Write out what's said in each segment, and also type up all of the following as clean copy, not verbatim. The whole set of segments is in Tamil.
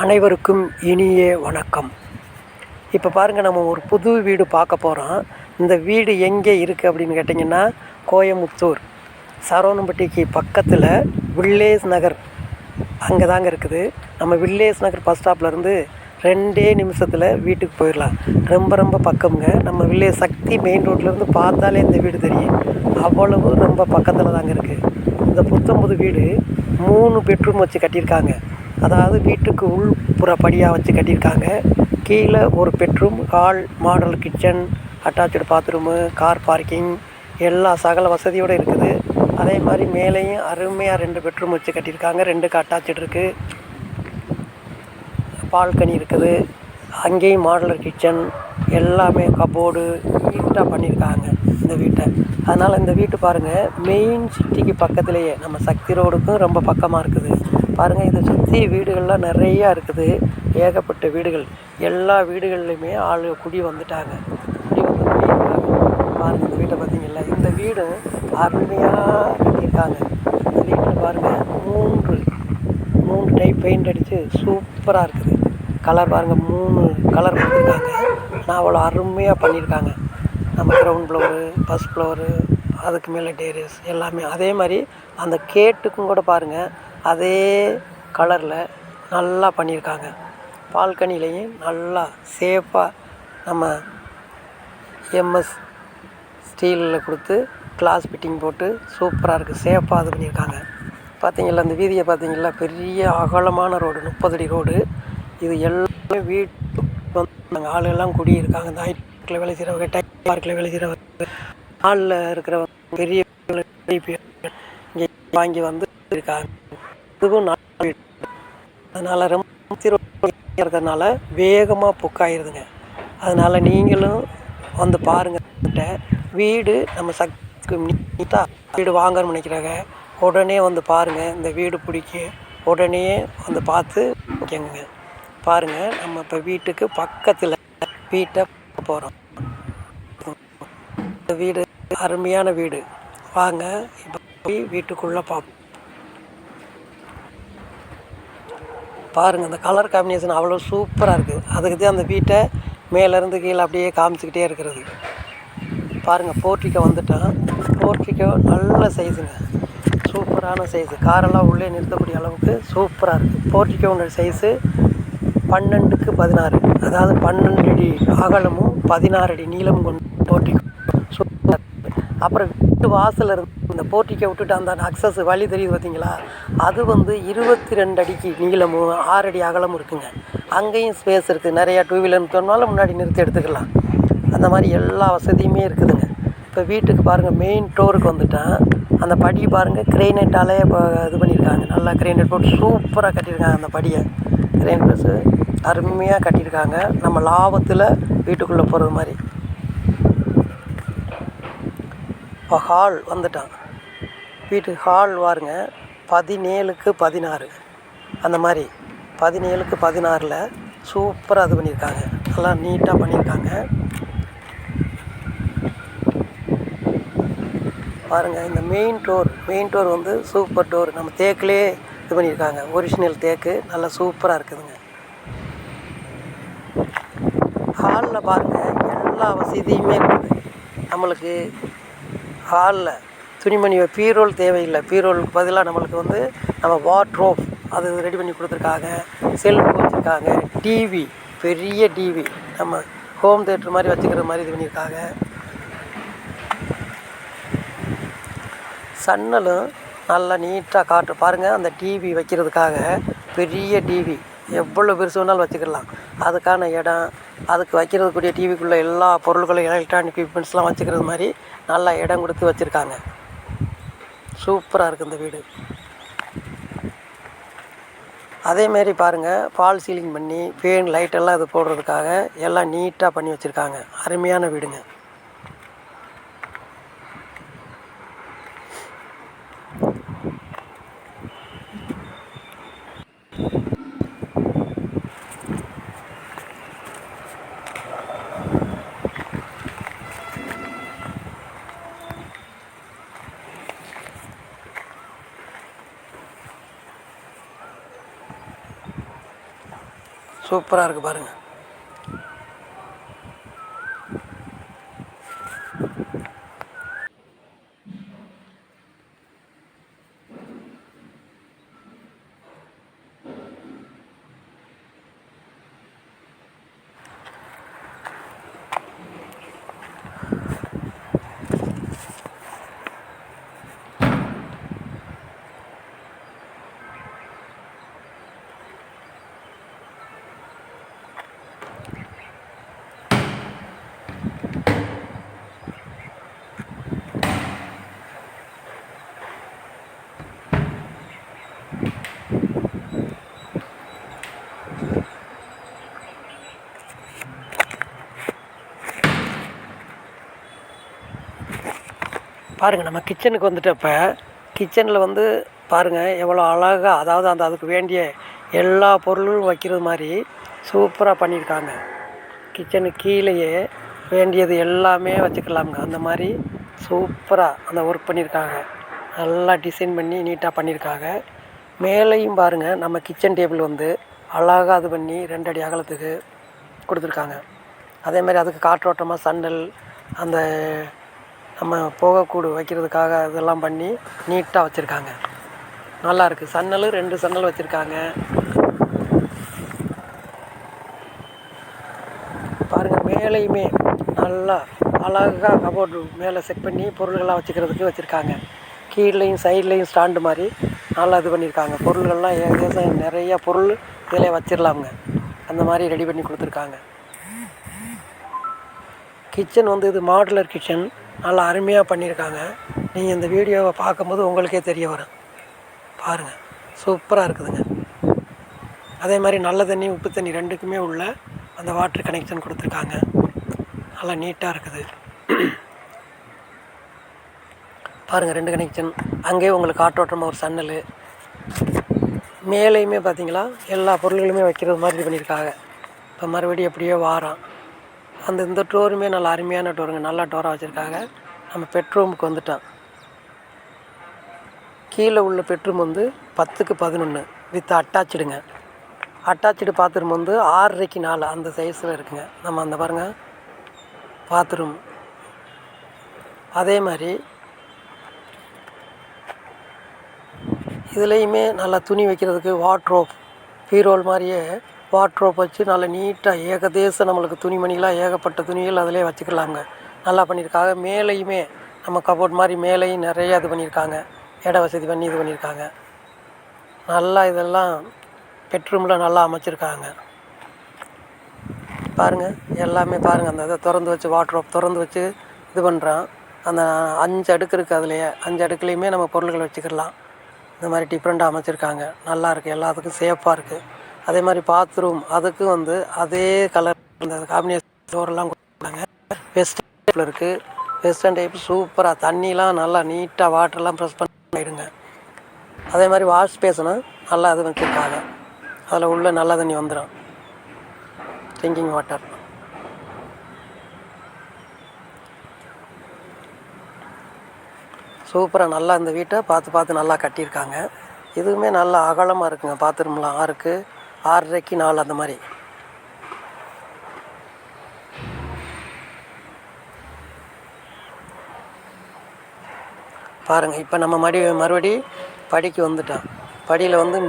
அனைவருக்கும் இனிய வணக்கம். இப்போ பாருங்கள், நம்ம ஒரு புது வீடு பார்க்க போகிறோம். இந்த வீடு எங்கே இருக்குது அப்படின்னு கேட்டிங்கன்னா, கோயமுத்தூர் சரவணம்பட்டிக்கு பக்கத்தில் வில்லேஜ் நகர் அங்கே தாங்க இருக்குது. நம்ம வில்லேஜ் நகர் பஸ் ஸ்டாப்லேருந்து 2 நிமிஷத்தில் வீட்டுக்கு போயிடலாம். ரொம்ப பக்கம்ங்க. நம்ம வில்லேஜ் சக்தி மெயின் ரோட்லேருந்து பார்த்தாலே இந்த வீடு தெரியும். அவ்வளவு ரொம்ப பக்கத்தில் தாங்க இருக்குது. இந்த புத்தம்புது வீடு 3 பெட்ரூம் வச்சு கட்டியிருக்காங்க. அதாவது வீட்டுக்கு உள்புறப்படியாக வச்சு கட்டியிருக்காங்க. கீழே ஒரு bedroom, hall, model kitchen, attach bathroom, car parking எல்லா சகல வசதியோடு இருக்குது. அதே மாதிரி மேலேயும் அருமையாக 2 பெட்ரூம் வச்சு கட்டியிருக்காங்க. 2க்கு அட்டாச்சு இருக்குது. பால்கனி இருக்குது. அங்கேயும் மாடலர் கிச்சன் எல்லாமே கபோர்டு நீட்டாக பண்ணியிருக்காங்க இந்த வீட்டை. அதனால் இந்த வீட்டு பாருங்கள், மெயின் சிட்டிக்கு பக்கத்துலேயே நம்ம சக்தி ரோடுக்கும் ரொம்ப பக்கமாக இருக்குது. பாருங்கள், இதை சுற்றி வீடுகள்லாம் நிறையா இருக்குது. ஏகப்பட்ட வீடுகள், எல்லா வீடுகள்லையுமே ஆள் குடி வந்துட்டாங்க. குடி வந்து குடியிருக்காங்க. பாருங்கள், இந்த வீட்டை பார்த்தீங்களா? இந்த வீடு அருமையாக கட்டியிருக்காங்க. இந்த வீட்டில் பாருங்கள், மூணு டைப் பெயிண்ட் அடித்து சூப்பராக இருக்குது. கலர் பாருங்கள், 3 கலர் கொடுத்துருக்காங்க. ஆனால் அவ்வளோ அருமையாக பண்ணியிருக்காங்க. நம்ம கிரவுண்ட் ஃப்ளோரு, ஃபஸ்ட் ஃப்ளோரு, அதுக்கு மேலே டேரஸ் எல்லாமே. அதே மாதிரி அந்த கேட்டுக்கும் கூட பாருங்கள், அதே கலரில் நல்லா பண்ணியிருக்காங்க. பால்கனிலையும் நல்லா சேஃபாக நம்ம எம்எஸ் ஸ்டீலில் கொடுத்து கிளாஸ் ஃபிட்டிங் போட்டு சூப்பராக இருக்குது. சேஃபாக இது பண்ணியிருக்காங்க. பார்த்தீங்களா, இந்த வீதியை பார்த்தீங்களா? பெரிய அகலமான ரோடு, 30 அடி ரோடு. இது எல்லாமே வீட்டு வந்து ஆளுகள்லாம் குடியிருக்காங்க. இந்த ஐடியில் வேலை செய்கிறவங்க, டைப் பார்க்கில் வேலை செய்கிறவங்க, ஆளில் இருக்கிறவங்க, பெரிய இங்கே வாங்கி வந்து இருக்காங்க. இதுவும் வீடு. அதனால் ரொம்ப இருக்கிறதுனால வேகமாக புக்காயிருதுங்க. அதனால் நீங்களும் வந்து பாருங்கள். வீடு நம்ம சக்தி நீட்டாக வீடு வாங்கணும்னு நினைக்கிறாங்க, உடனே வந்து பாருங்கள். இந்த வீடு பிடிக்க உடனே வந்து பார்த்து ஓகேங்க. பாருங்கள், நம்ம இப்போ வீட்டுக்கு பக்கத்தில் வீட்டை போகிறோம். இந்த வீடு அருமையான வீடு. வாங்க இப்போ போய் வீட்டுக்குள்ளே பார்ப்போம். பாருங்கள், அந்த கலர் காம்பினேஷன் அவ்வளோ சூப்பராக இருக்குது. அதுக்கு தான் அந்த வீட்டை மேலேருந்து கீழே அப்படியே காமிச்சிக்கிட்டே இருக்கிறது. பாருங்கள், போர்ட்டிக்கோ வந்துட்டான். போர்ட்டிக்கோ நல்ல சைஸுங்க, சூப்பரான சைஸு. காரெல்லாம் உள்ளே நிறுத்தக்கூடிய அளவுக்கு சூப்பராக இருக்குது. போர்ட்டிக்கோட சைஸு 12க்கு 16, அதாவது 12 அடி அகலமும் 16 அடி நீளமும் கொண்டு போர்ட்டிக்கோ சூப்பராக இருக்குது. அப்புறம் வீட்டு வாசலில் இருந்து இந்த போர்ட்டிக்கோ விட்டுட்டு அந்த அக்சஸ் வழி தெரியுது பார்த்தீங்களா? அது வந்து 22 அடிக்கு நீளமும் 6 அடி அகலமும் இருக்குங்க. அங்கேயும் ஸ்பேஸ் இருக்குது. நிறையா 2 வீலர் தோணுனாலும் முன்னாடி நிறுத்தி எடுத்துக்கலாம். அந்த மாதிரி எல்லா வசதியுமே இருக்குதுங்க. இப்போ வீட்டுக்கு பாருங்கள், மெயின் டோருக்கு வந்துட்டேன். அந்த படி பாருங்கள், கிரைனைட்டாலே இப்போ இது பண்ணியிருக்காங்க. நல்லா கிரைனைட் போட்டு சூப்பராக கட்டியிருக்காங்க. அந்த படியை கிரைனைட் ப்ளஸ்ஸு அருமையாக கட்டியிருக்காங்க. நம்ம லாபத்தில் வீட்டுக்குள்ளே போகிறது மாதிரி. இப்போ ஹால் வந்துட்டான். வீட்டுக்கு ஹால் பாருங்க, 17க்கு 16 அந்த மாதிரி 17க்கு 16ல் சூப்பராக இது பண்ணியிருக்காங்க. நல்லா நீட்டாக பண்ணியிருக்காங்க. பாருங்கள், இந்த மெயின் டோர் வந்து சூப்பர் டோர். நம்ம தேக்கிலே இது பண்ணியிருக்காங்க. ஒரிஜினல் தேக்கு நல்லா சூப்பராக இருக்குதுங்க. ஹாலில் பாருங்கள், எல்லா வசதியுமே இருக்குது. நம்மளுக்கு ஹாலில் துணிமணி பீரோல் தேவையில்லை. பீரோலுக்கு பதிலாக நம்மளுக்கு வந்து நம்ம வார்ட்ரோப் அது ரெடி பண்ணி கொடுத்துருக்காங்க. செல்ஃப் வச்சுருக்காங்க. டிவி, பெரிய டிவி, நம்ம ஹோம் தேட்டர் மாதிரி வச்சுக்கிற மாதிரி இது பண்ணியிருக்காங்க. சன்னலும் நல்லா நீட்டாக காட்டு. பாருங்கள், அந்த டிவி வைக்கிறதுக்காக பெரிய டிவி எவ்வளோ பெருசு வேணாலும் வச்சுக்கலாம். அதுக்கான இடம், அதுக்கு வைக்கிறதுக்குரிய டிவிக்குள்ளே எல்லா பொருள்களும் எலக்ட்ரானிக் எக்யூப்மெண்ட்ஸ்லாம் வச்சுக்கிறது மாதிரி நல்லா இடம் கொடுத்து வச்சுருக்காங்க. சூப்பராக இருக்குது இந்த வீடு. அதேமாரி பாருங்கள், ஃபால் சீலிங் பண்ணி ஃபேன் லைட்டெல்லாம் இது போடுறதுக்காக எல்லாம் நீட்டாக பண்ணி வச்சுருக்காங்க. அருமையான வீடுங்க. சூப்பராக இருக்குது பாருங்கள். பாருங்கள், நம்ம கிச்சனுக்கு வந்துட்டப்போ கிச்சனில் வந்து பாருங்கள் எவ்வளோ அழகாக, அதாவது அதுக்கு வேண்டிய எல்லா பொருளும் வைக்கிறது மாதிரி சூப்பராக பண்ணியிருக்காங்க. கிச்சனுக்கு கீழேயே வேண்டியது எல்லாமே வச்சுக்கலாமுங்க. அந்த மாதிரி சூப்பராக அந்த ஒர்க் பண்ணியிருக்காங்க. நல்லா டிசைன் பண்ணி நீட்டாக பண்ணியிருக்காங்க. மேலேயும் பாருங்கள், நம்ம கிச்சன் டேபிள் வந்து அழகாக அது பண்ணி 2 அடி அகலத்துக்கு கொடுத்துருக்காங்க. அதே மாதிரி அதுக்கு காற்றோட்டமாக சன்னல், அந்த நம்ம புகைக்கூடு வைக்கிறதுக்காக இதெல்லாம் பண்ணி நீட்டாக வச்சுருக்காங்க. நல்லாயிருக்கு. சன்னல் 2 சன்னல் வச்சுருக்காங்க. பாருங்கள், மேலேயுமே நல்லா அழகாக கபோர்டு மேலே செட் பண்ணி பொருள்கள்லாம் வச்சுக்கிறதுக்கு வச்சுருக்காங்க. கீழேயும் சைட்லேயும் ஸ்டாண்டு மாதிரி நல்லா இது பண்ணியிருக்காங்க. பொருள்கள்லாம் ஏகദേശம் நிறையா பொருள் இதில் வச்சிடலாமுங்க. அந்த மாதிரி ரெடி பண்ணி கொடுத்துருக்காங்க. கிச்சன் வந்து இது மாடுலர் கிச்சன், நல்லா அருமையாக பண்ணியிருக்காங்க. நீங்கள் இந்த வீடியோவை பார்க்கும்போது உங்களுக்கே தெரிய வரும். பாருங்கள், சூப்பராக இருக்குதுங்க. அதே மாதிரி நல்ல தண்ணி உப்பு தண்ணி 2க்குமே உள்ள அந்த வாட்ரு கனெக்ஷன் கொடுத்துருக்காங்க. நல்லா நீட்டாக இருக்குது. பாருங்கள், 2 கனெக்ஷன். அங்கேயே உங்களுக்கு காற்றோட்டமாக ஒரு சன்னல். மேலேயுமே பார்த்தீங்களா எல்லா பொருள்களுமே வைக்கிறது மாதிரி இது பண்ணியிருக்காங்க. இப்போ மறுபடியும் எப்படியோ வாரம் இந்த டோருமே நல்லா அருமையான டோருங்க. நல்லா டோராக வச்சுருக்காங்க. நம்ம பெட்ரூமுக்கு வந்துட்டோம். கீழே உள்ள பெட்ரூம் வந்து 10க்கு 11 வித் அட்டாச்சுடுங்க. அட்டாச்சு பாத்ரூம் வந்து 6.5க்கு 4 அந்த சைஸில் இருக்குங்க. நம்ம அந்த பாருங்கள் பாத்ரூம். அதே மாதிரி இதுலேயுமே நல்லா துணி வைக்கிறதுக்கு வாட்ரோப், பீரோல் மாதிரியே வாட்ரோப் வச்சு நல்லா நீட்டாக ஏகதேசம் நம்மளுக்கு துணிமணிலாம் ஏகப்பட்ட துணிகள் அதிலே வச்சுக்கலாங்க. நல்லா பண்ணியிருக்காங்க. மேலேயுமே நம்ம கபோர்ட் மாதிரி மேலேயும் நிறையா இது பண்ணியிருக்காங்க. இட வசதி பண்ணி இது பண்ணியிருக்காங்க. நல்லா இதெல்லாம் பெட்ரூமில் நல்லா அமைச்சிருக்காங்க. பாருங்கள், எல்லாமே பாருங்கள். அந்த இதை திறந்து வச்சு வாட்ரோப் திறந்து வச்சு இது பண்ணுறான். அந்த 5 அடுக்கு இருக்குது. அதுலேயே 5 அடுக்குலேயுமே நம்ம பொருள்கள் வச்சுக்கலாம். இந்த மாதிரி டிஃப்ரெண்ட்டாக அமைச்சிருக்காங்க. நல்லாயிருக்கு. எல்லாத்துக்கும் சேஃபாக இருக்குது. அதே மாதிரி பாத்ரூம் அதுக்கும் வந்து அதே கலர் அந்த காம்பினேஷன் டோரெல்லாம் கொடுத்தாங்க. வெஸ்டர்ன் டைப்பில் இருக்குது. வெஸ்டர்ன் டைப் சூப்பராக தண்ணிலாம் நல்லா நீட்டாக வாட்டர்லாம் ப்ரெஸ் பண்ணிடுங்க. அதே மாதிரி வாஷ் பேசணும் நல்லா அது வச்சுருக்காங்க. அதில் உள்ள நல்ல தண்ணி வந்துடும், ட்ரிங்கிங் வாட்டர். சூப்பராக நல்லா இந்த வீட்டை பார்த்து நல்லா கட்டியிருக்காங்க. இதுவுமே நல்லா அகலமாக இருக்குங்க. பாத்ரூம்லாம் 6க்கு 6.5க்கு 4 அந்த மாதிரி. பாருங்கள், இப்போ நம்ம மறுபடி படிக்கு வந்துட்டோம். படியில் வந்து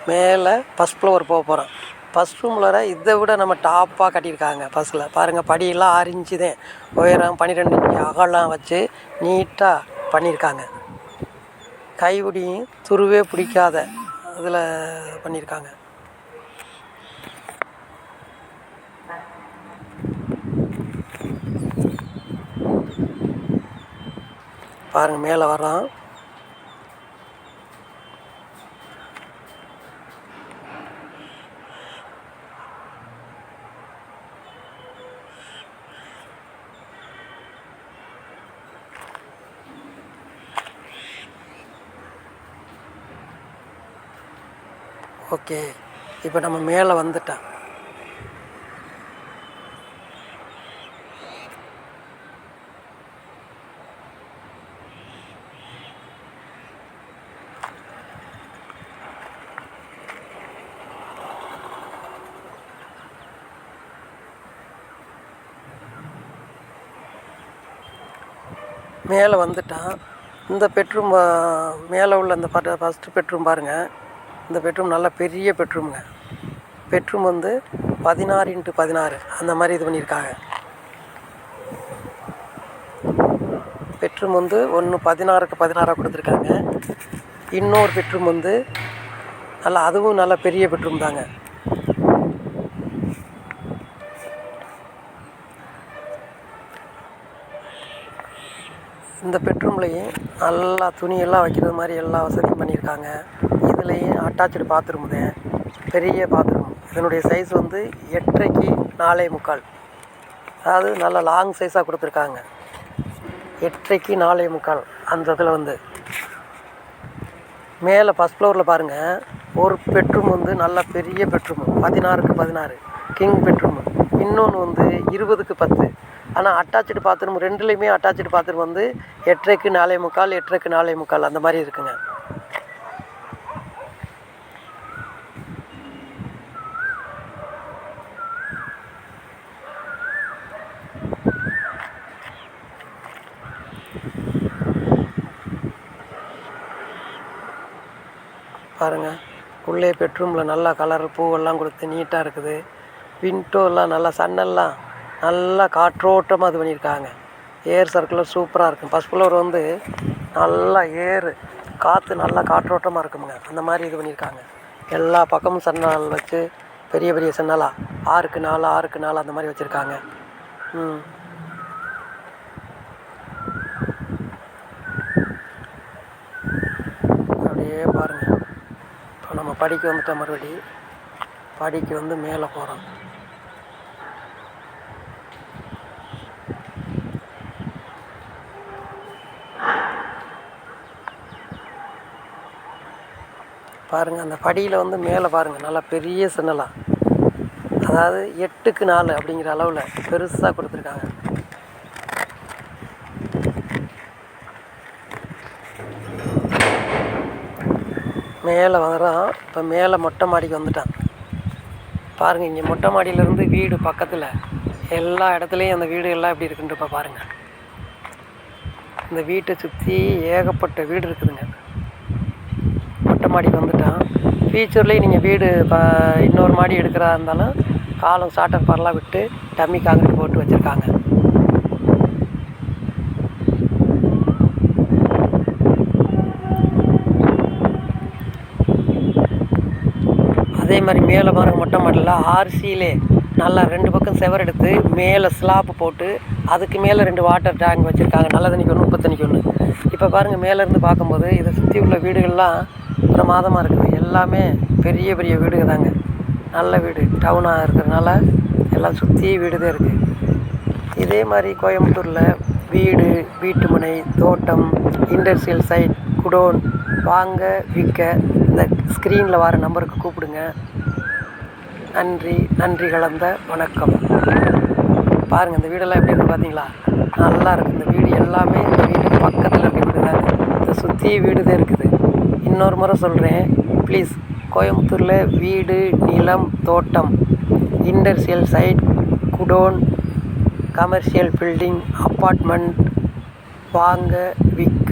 மேலே ஃபஸ்ட் ஃப்ளோர் போக போகிறோம். ஃபஸ்ட் ரூமில் இதை விட நம்ம டாப்பாக கட்டியிருக்காங்க. ஃபஸ்ட்டில் பாருங்கள், படியெல்லாம் 6 இன்ச்சு தான் உயரம், 12 இன்ச்சு அகலம் வச்சு நீட்டாக பண்ணியிருக்காங்க. கைவிடியும் துருவே பிடிக்காத இதில் பண்ணியிருக்காங்க. பாருங்கள், மேலே வரோம். ஓகே, இப்போ நம்ம மேலே வந்துட்டோம். மேலே வந்துட்டான். இந்த பெட்ரூம் மேலே உள்ள அந்த ஃபஸ்ட்டு பெட்ரூம் பாருங்கள். இந்த பெட்ரூம் நல்ல பெரிய பெட்ரூமுங்க. பெட்ரூம் வந்து 16x16 அந்த மாதிரி இது பண்ணியிருக்காங்க. பெட்ரூம் வந்து ஒன்று 16x16 கொடுத்துருக்காங்க. இன்னொரு பெட்ரூம் வந்து அதுவும் நல்ல பெரிய பெட்ரூம் தாங்க. இந்த பெட்ரூம்லேயும் நல்லா துணியெல்லாம் வைக்கிறது மாதிரி எல்லா வசதியும் பண்ணியிருக்காங்க. இதுலேயும் அட்டாச்சு பாத்ரூம் தான், பெரிய பாத்ரூம். இதனுடைய சைஸ் வந்து 8.5 4.25, அதாவது நல்ல லாங் சைஸாக கொடுத்துருக்காங்க. 8.5 4.25 அந்த இதில் வந்து மேலே ஃபஸ்ட் ஃப்ளோரில் பாருங்கள், ஒரு பெட்ரூம் வந்து நல்ல பெரிய பெட்ரூமு 16x16 கிங் பெட்ரூமு. இன்னொன்று வந்து 20x10. ஆனால் அட்டாச்சு பாத்ரூம் ரெண்டுலேயுமே அட்டாச்சு பாத்ரூம் வந்து 8.5 4.25 8.5 4.25 அந்த மாதிரி இருக்குங்க. பாருங்கள், உள்ளே பெட்ரூமில் நல்லா கலர் பூவெல்லாம் கொடுத்து நீட்டாக இருக்குது. விண்டோலாம் நல்லா சன்னெல்லாம் நல்லா காற்றோட்டமாக இது பண்ணியிருக்காங்க. ஏர் சர்க்குலர் சூப்பராக இருக்கும். ஃபஸ்ட் ஃப்ளோர் வந்து நல்லா காற்று நல்லா காற்றோட்டமாக இருக்குமுங்க. அந்த மாதிரி இது பண்ணியிருக்காங்க. எல்லா பக்கமும் சன்னல் வச்சு பெரிய பெரிய சன்னலாக 6x4 6x4 அந்த மாதிரி வச்சுருக்காங்க. அப்படியே பாருங்கள். இப்போ நம்ம படிக்க வந்துட்டோம். மறுபடி படிக்க வந்து மேலே போகிறோம். பாருங்கள், அந்த படியில் வந்து மேலே பாருங்கள் நல்லா பெரிய சன்னலாக, அதாவது 8x4 அப்படிங்கிற அளவில் பெருசாக கொடுத்துருக்காங்க. மேலே வரான். இப்போ மேலே மொட்டை மாடிக்கு வந்துட்டான். பாருங்கள், இங்கே மொட்டை மாடியிலேருந்து வீடு பக்கத்தில் எல்லா இடத்துலையும் அந்த வீடு எல்லாம் எப்படி இருக்குன்னு இப்போ பாருங்கள். இந்த வீட்டை சுற்றி ஏகப்பட்ட வீடு இருக்குதுங்க. மொட்டை மாடிக்கு வந்துட்டான். ஃபியூச்சர்லேயும் நீங்கள் வீடு இன்னொரு மாடி எடுக்கிறதா இருந்தாலும் காலம் ஸ்டார்டர் பரலாம் விட்டு டம்மி காங்கிரீட் போட்டு வச்சுருக்காங்க. அதே மாதிரி மேலே பாருங்கள், மொட்டை மாடியில் ஆர்சியிலே நல்லா 2 பக்கம் செவர் எடுத்து மேலே ஸ்லாப்பு போட்டு அதுக்கு மேலே 2 வாட்டர் டேங்க் வச்சுருக்காங்க. நல்ல தண்ணிக்கு ஒன்று, உப்பு தண்ணிக்கு ஒன்று. இப்போ பாருங்கள், மேலேருந்து பார்க்கும்போது இதை சுற்றி உள்ள வீடுகள்லாம் பிரமாதமாக இருக்குது. எல்லாமே பெரிய பெரிய வீடுங்க தாங்க. நல்ல வீடு, டவுனாக இருக்கிறதுனால எல்லாம் சுற்றி வீடு தான் இருக்குது. இதே மாதிரி கோயம்புத்தூரில் வீடு, வீட்டு மனை, தோட்டம், இண்டஸ்ட்ரியல் சைட், குடோன் வாங்க விற்க இந்த ஸ்க்ரீனில் வர நம்பருக்கு கூப்பிடுங்க. நன்றி கலந்த வணக்கம். பாருங்கள், இந்த வீடெல்லாம் எப்படி இருக்குது பார்த்தீங்களா? நல்லா இருக்குது. இந்த வீடு எல்லாமே இந்த வீட்டுக்கு பக்கத்தில் இருக்க வீடு தாங்க. இதை சுற்றி வீடு தான் இருக்குது. இன்னொரு முறை சொல்கிறேன், ப்ளீஸ் கோயம்புத்தூரில் வீடு, நிலம், தோட்டம், industrial site, godown, commercial building, apartment வாங்க விற்க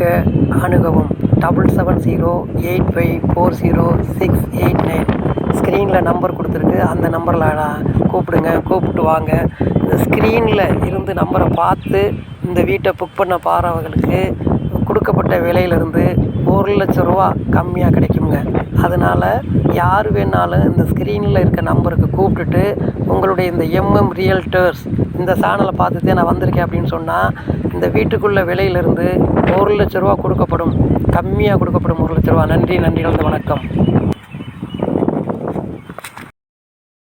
அணுகவும் 7708540689. ஸ்க்ரீனில் நம்பர் கொடுத்துருக்கு. அந்த நம்பரில் கூப்பிட்டு வாங்க. இந்த ஸ்க்ரீனில் இருந்து நம்பரை பார்த்து இந்த வீட்டை புக் பண்ண பாறவர்களுக்கு கொடுக்கப்பட்ட விலையிலேருந்து 1 லட்சம் ரூபா கம்மியாக கிடைக்குங்க. அதனால் யார் வேணாலும் இந்த ஸ்க்ரீனில் இருக்க நம்பருக்கு கூப்பிட்டுட்டு உங்களுடைய இந்த ரியல்டர்ஸ் இந்த சேனலை பார்த்துட்டே நான் வந்திருக்கேன் அப்படின்னு சொன்னால் இந்த வீட்டுக்குள்ள விலையிலேருந்து 1 லட்ச ரூபா கொடுக்கப்படும், கம்மியாக கொடுக்கப்படும் 1 லட்ச ரூபா. நன்றி கலந்த வணக்கம்.